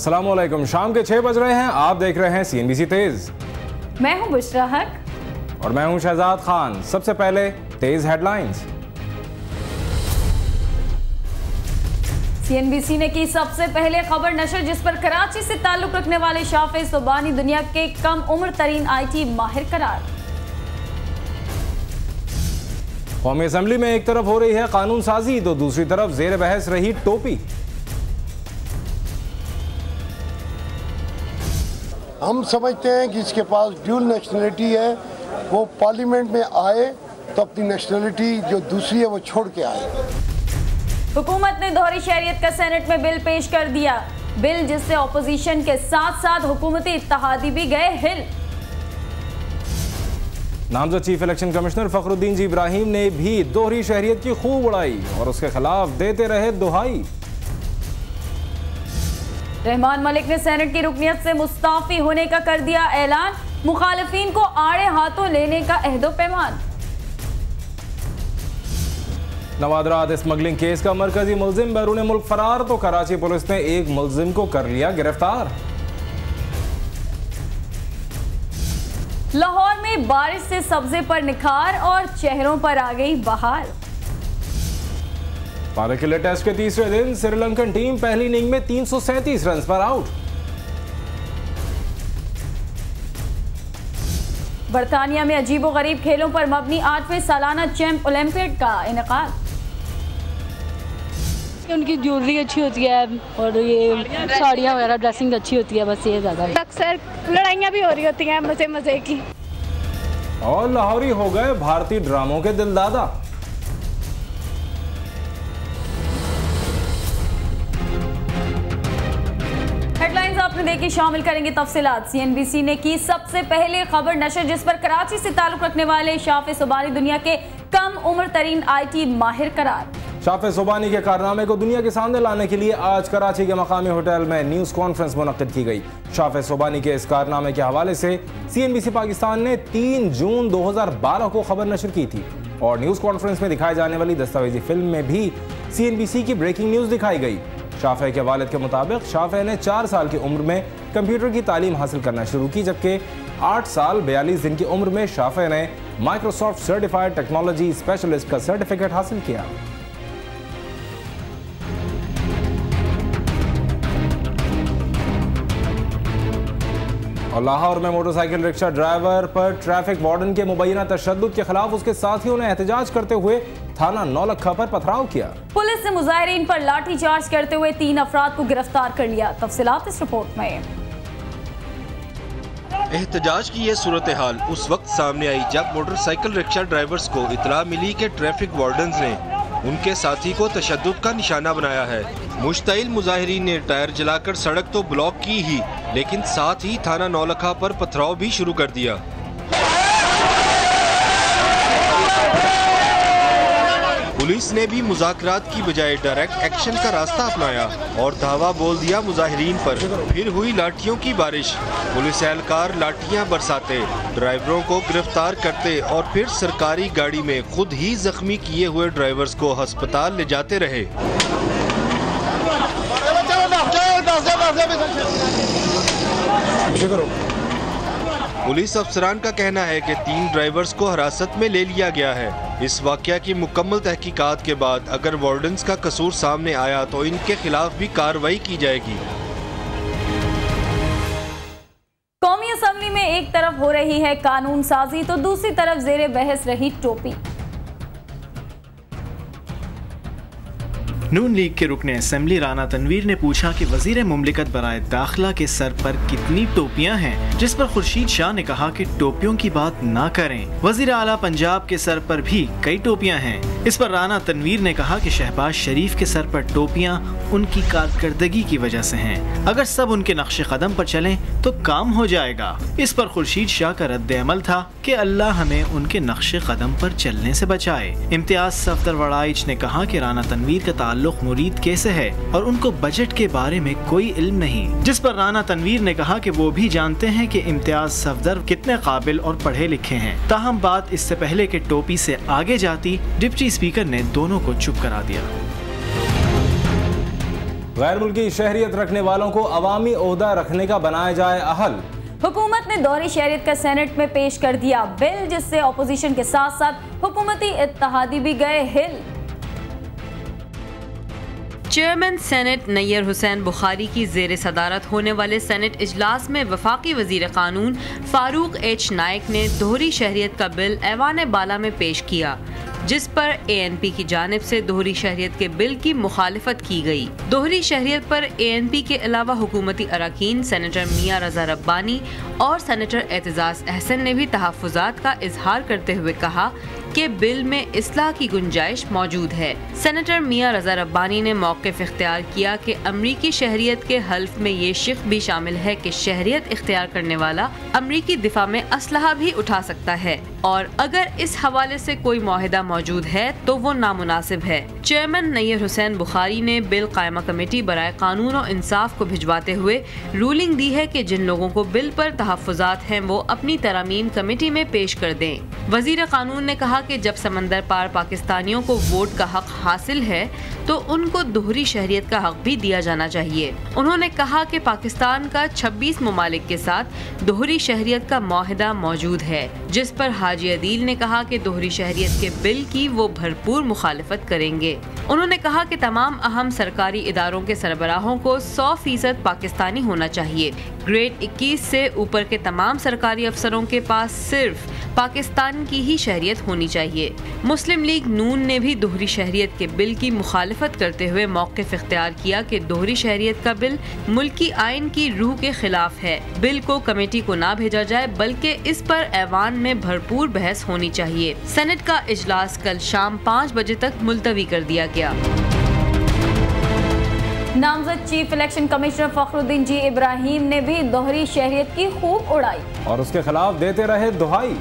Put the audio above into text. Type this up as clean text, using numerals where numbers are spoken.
अस्सलामुअलैकुम। शाम के 6 बज रहे हैं। आप देख रहे हैं CNBC तेज। मैं हूं बुशरा हक और मैं हूं शहजाद खान। सबसे पहले तेज हेडलाइंस। CNBC ने की सबसे पहले खबर नशर, जिस पर कराची से ताल्लुक रखने वाले शाफे सुबानी दुनिया के कम उम्र तरीन IT माहिर करार। कौमी असेंबली में एक तरफ हो रही है कानून साजी तो दूसरी तरफ जेर बहस रही टोपी। हम समझते हैं कि इसके पास ड्यूल नेशनलिटी है, वो पार्लियामेंट में आए तो अपनी नेशनलिटी जो दूसरी है वो छोड़ के आए। हुकूमत ने दोहरी शहरियत का सेनेट में बिल पेश कर दिया, बिल जिससे अपोजिशन के साथ साथ हुकूमती इत्तेहादी भी गए हिल। नामजद चीफ इलेक्शन कमिश्नर फखरुद्दीन जी इब्राहिम ने भी दोहरी शहरियत की खूब उड़ाई और उसके खिलाफ देते रहे दुहाई। रहमान मलिक ने सेनेट की रुकनियत से मुस्ताफी होने का कर दिया ऐलान, मुखालिफिन को आड़े हाथों लेने का अहदो पैमान। नवादरात स्मगलिंग केस का मरकजी मुल्जिम बैरून मुल्क फरार तो कराची पुलिस ने एक मुल्जिम को कर लिया गिरफ्तार। लाहौर में बारिश से सब्जे पर निखार और चेहरों पर आ गई बहार। भारत के लिए टेस्ट के तीसरे दिन श्रीलंकन टीम पहली इनिंग में 337 रन पर आउट। बरतानिया में अजीबोगरीब खेलों पर मबनी 8वें सालाना चैंप ओलंपियाड का इनेकाद। उनकी ज्वेलरी अच्छी होती है और ये साड़ियाँ वगैरह ड्रेसिंग अच्छी होती है, बस ये ज़्यादा है। अक्सर लड़ाइयाँ भी हो रही होती हैं मजे मजे की। और लाहौरी हो गए भारतीय ड्रामों के दिलदादा। हेडलाइंस आपने देखी, शामिल करेंगे तफसीलात। CNBC ने की सबसे पहले खबर नशर, जिस पर कराची से ताल्लुक रखने वाले शाफे सुबानी दुनिया के कम उम्र तरीन IT माहिर करार। शाफे सुबानी के कारनामे को दुनिया के सामने लाने के लिए आज कराची के मकामी होटल में न्यूज़ कॉन्फ्रेंस मुनक्किद की गई। शाफे सुबानी के इस कारनामे के हवाले से CNBC पाकिस्तान ने 3 जून 2012 को खबर नशर की थी और न्यूज़ कॉन्फ्रेंस में दिखाई जाने वाली दस्तावेजी फिल्म में भी CNBC की ब्रेकिंग न्यूज़ दिखाई गई। शाफे के वालिद के मुताबिक शाफे ने 4 साल की उम्र में कंप्यूटर की तालीम हासिल करना शुरू की, जबकि 8 साल 42 दिन की उम्र में शाफे ने माइक्रोसॉफ्ट सर्टिफाइड टेक्नोलॉजी स्पेशलिस्ट का सर्टिफिकेट हासिल किया। और लाहौर में मोटरसाइकिल रिक्शा ड्राइवर पर ट्रैफिक वार्डन के मुबैना तशद्दुद के खिलाफ उसके साथियों ने एहतजाज करते हुए थाना नौलखा पर पथराव किया। पुलिस ने मुजाहिरीन पर लाठीचार्ज करते हुए 3 अफराद को गिरफ्तार कर लिया। तफसीलात इस रिपोर्ट में। एहतजाज की यह सूरत हाल उस वक्त सामने आई जब मोटरसाइकिल रिक्शा ड्राइवर्स को इतला मिली कि ट्रैफिक वार्डन ने उनके साथी को तशद्दुद का निशाना बनाया है। मुश्ताइल मुजाहिरीन ने टायर जलाकर सड़क तो ब्लॉक की ही, लेकिन साथ ही थाना नौलखा पर पथराव भी शुरू कर दिया। पुलिस ने भी मुज़ाकरात की बजाय डायरेक्ट एक्शन का रास्ता अपनाया और धावा बोल दिया मुजाहिरीन पर। फिर हुई लाठियों की बारिश, पुलिस एहलकार लाठियां बरसाते, ड्राइवरों को गिरफ्तार करते और फिर सरकारी गाड़ी में खुद ही जख्मी किए हुए ड्राइवर्स को अस्पताल ले जाते रहे। पुलिस अफसरान का कहना है कि 3 ड्राइवर्स को हिरासत में ले लिया गया है। इस वाक़या की मुकम्मल तहकीकात के बाद अगर वार्डन्स का कसूर सामने आया तो इनके खिलाफ भी कार्रवाई की जाएगी। कौमी असेंबली में एक तरफ हो रही है कानून साजी तो दूसरी तरफ जेर बहस रही टोपी। नून लीग के रुकने असेंबली राना तनवीर ने पूछा कि वजीर मुमलिकत बराए दाखिला के सर पर कितनी टोपियां हैं, जिस पर खुर्शीद शाह ने कहा कि टोपियों की बात ना करें। वजीर आला पंजाब के सर पर भी कई टोपियां हैं। इस पर राना तनवीर ने कहा कि शहबाज शरीफ के सर पर टोपियां उनकी कारकर्दगी की वजह से हैं। अगर सब उनके नक्शे कदम पर चलें तो काम हो जाएगा। इस पर खुर्शीद शाह का रद्द अमल था कि अल्लाह हमें उनके नक्शे कदम पर चलने से बचाए। इम्तियाज सफदर वड़ाइच ने कहा कि राना तनवीर का ताल्लुक मुरीद कैसे है और उनको बजट के बारे में कोई इल्म नहीं, जिस पर राना तनवीर ने कहा कि वो भी जानते हैं कि इम्तियाज सफदर कितने काबिल और पढ़े लिखे हैं। ताहम बात इससे पहले कि टोपी से आगे जाती, डिप्टी स्पीकर ने दोनों को चुप करा दिया। गैर मुल्की शहरियत रखने वालों को अवामी ओहदा रखने का बनाया जाए अहल। हुकूमत ने दोहरी शहरियत का सेनेट में पेश कर दिया बिल, जिससे अपोजिशन के साथ साथ हुकूमती इत्तेहादी भी गए हिल। चेयरमैन सेनेट नैयर हुसैन बुखारी की जेर सदारत होने वाले सेनेट इजलास में वफाकी वजीर कानून फारूक एच नाइक ने दोहरी शहरियत का बिल ऐवान बाला में पेश किया, जिस पर ANP की जानिब से दोहरी शहरियत के बिल की मुखालिफत की गई। दोहरी शहरियत पर ANP के अलावा हुकूमती अरकान सेनेटर मियां रजा रब्बानी और सेनेटर एतजाज अहसन ने भी तहफ़्फ़ुज़ात का इजहार करते हुए कहा कि बिल में इस्लाह की गुंजाइश मौजूद है। सेनेटर मियां रजा रब्बानी ने मौक़िफ़ इख्तियार किया कि अमरीकी शहरियत के हल्फ में ये शिक भी शामिल है कि शहरियत इख्तियार करने वाला अमरीकी दिफा में असलहा भी उठा सकता है, और अगर इस हवाले से कोई मुआहिदा मौजूद है तो वो नामुनासिब है। चेयरमैन नैयर हुसैन बुखारी ने बिल कायमा कमेटी बराए कानून और इंसाफ को भिजवाते हुए रूलिंग दी है कि जिन लोगों को बिल पर तहफ़्फ़ुज़ात हैं वो अपनी तरामीम कमेटी में पेश कर दें। वज़ीर कानून ने कहा कि जब समंदर पार पाकिस्तानियों को वोट का हक हासिल है तो उनको दोहरी शहरियत का हक भी दिया जाना चाहिए। उन्होंने कहा कि पाकिस्तान का 26 ममालिक के साथ दोहरी शहरियत का मुआहिदा मौजूद है, जिस पर हाजी अदील ने कहा कि दोहरी शहरियत के बिल की वो भरपूर मुखालिफत करेंगे। उन्होंने कहा कि तमाम अहम सरकारी इदारों के सरबराहों को 100% पाकिस्तानी होना चाहिए। ग्रेड 21 से ऊपर के तमाम सरकारी अफसरों के पास सिर्फ पाकिस्तान की ही शहरियत होनी चाहिए। मुस्लिम लीग नून ने भी दोहरी शहरियत के बिल की मुखालिफत करते हुए मौक़िफ़ इख्तियार किया कि दोहरी शहरियत का बिल मुल्की आइन की रूह के खिलाफ है। बिल को कमेटी को ना भेजा जाए बल्कि इस पर ऐवान में भरपूर बहस होनी चाहिए। सेनेट का इजलास कल शाम 5 बजे तक मुलतवी कर दिया गया। नामजद चीफ इलेक्शन कमिश्नर फखरुद्दीन जी इब्राहिम ने भी दोहरी शहरियत की खूब उड़ाई और उसके खिलाफ देते रहे दुहाई।